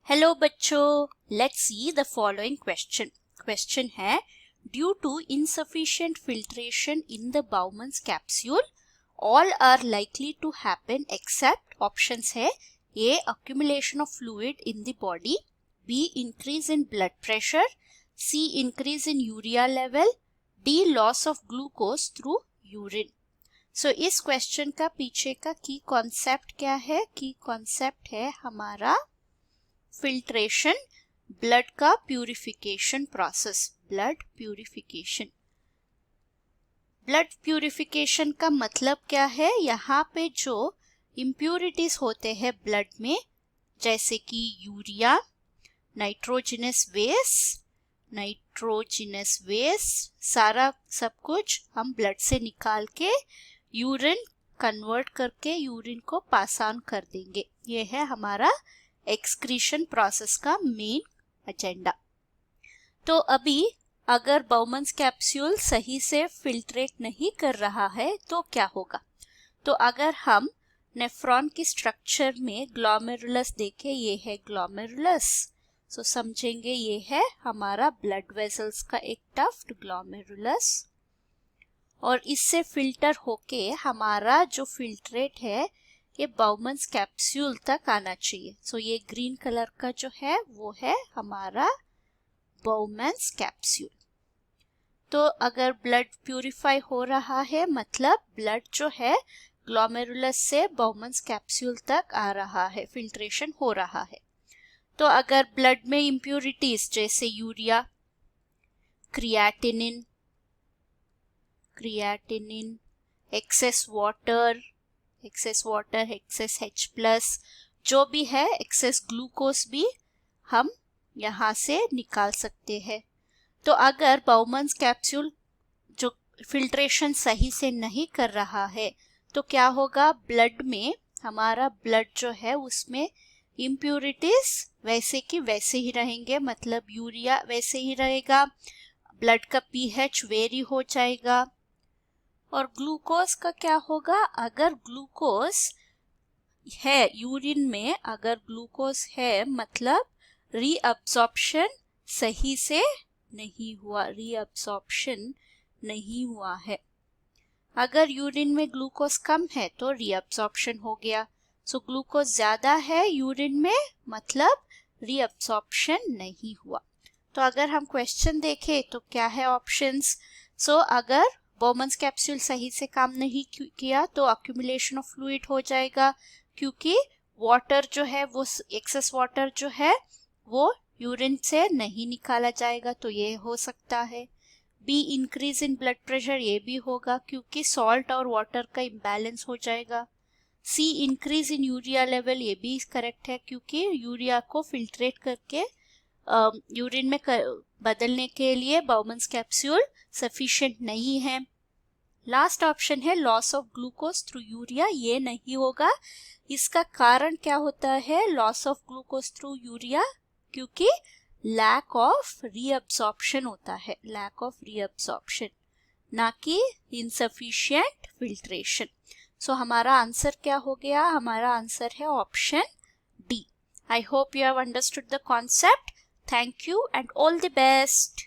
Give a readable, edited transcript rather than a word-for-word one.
Hello बच्चों, let's see the following question है due to insufficient filtration in the Bowman's capsule all are likely to happen except options है a accumulation of fluid in the body, B increase in blood pressure, C increase in urea level, D loss of glucose through urine। सो इस question का पीछे का की concept क्या है? की concept है हमारा फिल्ट्रेशन, ब्लड का प्यूरिफिकेशन प्रोसेस। ब्लड प्यूरिफिकेशन का मतलब क्या है? यहाँ पे जो इम्प्यूरिटीज होते हैं ब्लड में, जैसे कि यूरिया, नाइट्रोजनस वेस्ट, सारा सब कुछ हम ब्लड से निकाल के यूरिन कन्वर्ट करके यूरिन को पास ऑन कर देंगे। ये है हमारा एक्सक्रीशन प्रोसेस का मेन एजेंडा। तो अभी अगर बाउमन्स कैप्सूल सही से फिल्ट्रेट नहीं कर रहा है तो क्या होगा? तो अगर हम नेफ्रॉन की स्ट्रक्चर में ग्लोमेरुलस देखें, ये है ग्लोमेरुलस, सो समझेंगे ये है हमारा ब्लड वेसल्स का एक टफ्ट ग्लोमेरुलस, और इससे फिल्टर होके हमारा जो फिल्ट्रेट है ये बाउमन्स कैप्सूल तक आना चाहिए। सो ये ग्रीन कलर का जो है वो है हमारा बाउमन्स कैप्सूल। तो अगर ब्लड प्यूरिफाई हो रहा है मतलब ब्लड जो है ग्लोमेरुलस से बाउमन्स कैप्सूल तक आ रहा है, फिल्ट्रेशन हो रहा है। तो अगर ब्लड में इम्प्यूरिटीज जैसे urea, creatinine, excess water, excess H+, जो भी है, एक्सेस ग्लूकोज भी हम यहाँ से निकाल सकते हैं। तो अगर बाउमन्स कैप्सूल जो फिल्ट्रेशन सही से नहीं कर रहा है तो क्या होगा? ब्लड में हमारा ब्लड जो है उसमें इम्प्यूरिटीज वैसे की वैसे ही रहेंगे, मतलब यूरिया वैसे ही रहेगा, ब्लड का pH वेरी हो जाएगा। और ग्लूकोज का क्या होगा? अगर ग्लूकोज है यूरिन में, अगर ग्लूकोज है मतलब रीअब्सॉर्प्शन सही से नहीं हुआ, है। अगर यूरिन में ग्लूकोज कम है तो रीअब्सॉर्प्शन हो गया। सो ग्लूकोज ज्यादा है यूरिन में मतलब रीअब्सॉर्प्शन नहीं हुआ। तो अगर हम क्वेश्चन देखें तो क्या है ऑप्शंस? सो अगर बाउमन्स कैप्सूल सही से काम नहीं किया तो अक्यूमुलेशन ऑफ फ्लूइड हो जाएगा, क्योंकि वाटर जो है वो एक्सेस वाटर जो है वो यूरिन से नहीं निकाला जाएगा, तो ये हो सकता है। Be increase in blood pressure, ये भी होगा क्योंकि सॉल्ट और वाटर का इम्बैलेंस हो जाएगा। सी इंक्रीज इन यूरिया लेवल, ये भी करेक्ट है क्योंकि यूरिया को फिल्ट्रेट करके यूरिन में बदलने के लिए बाउमन्स कैप्सूल सफिशिएंट नहीं है। लास्ट ऑप्शन है loss of glucose through urea, ये नहीं होगा। इसका कारण क्या होता है loss of glucose through urea? क्योंकि लैक ऑफ रीअब्सॉर्प्शन होता है, ना कि इनसफिशिएंट फिल्ट्रेशन। सो हमारा आंसर क्या हो गया? हमारा आंसर है option D. I hope you have understood the concept. Thank you and all the best.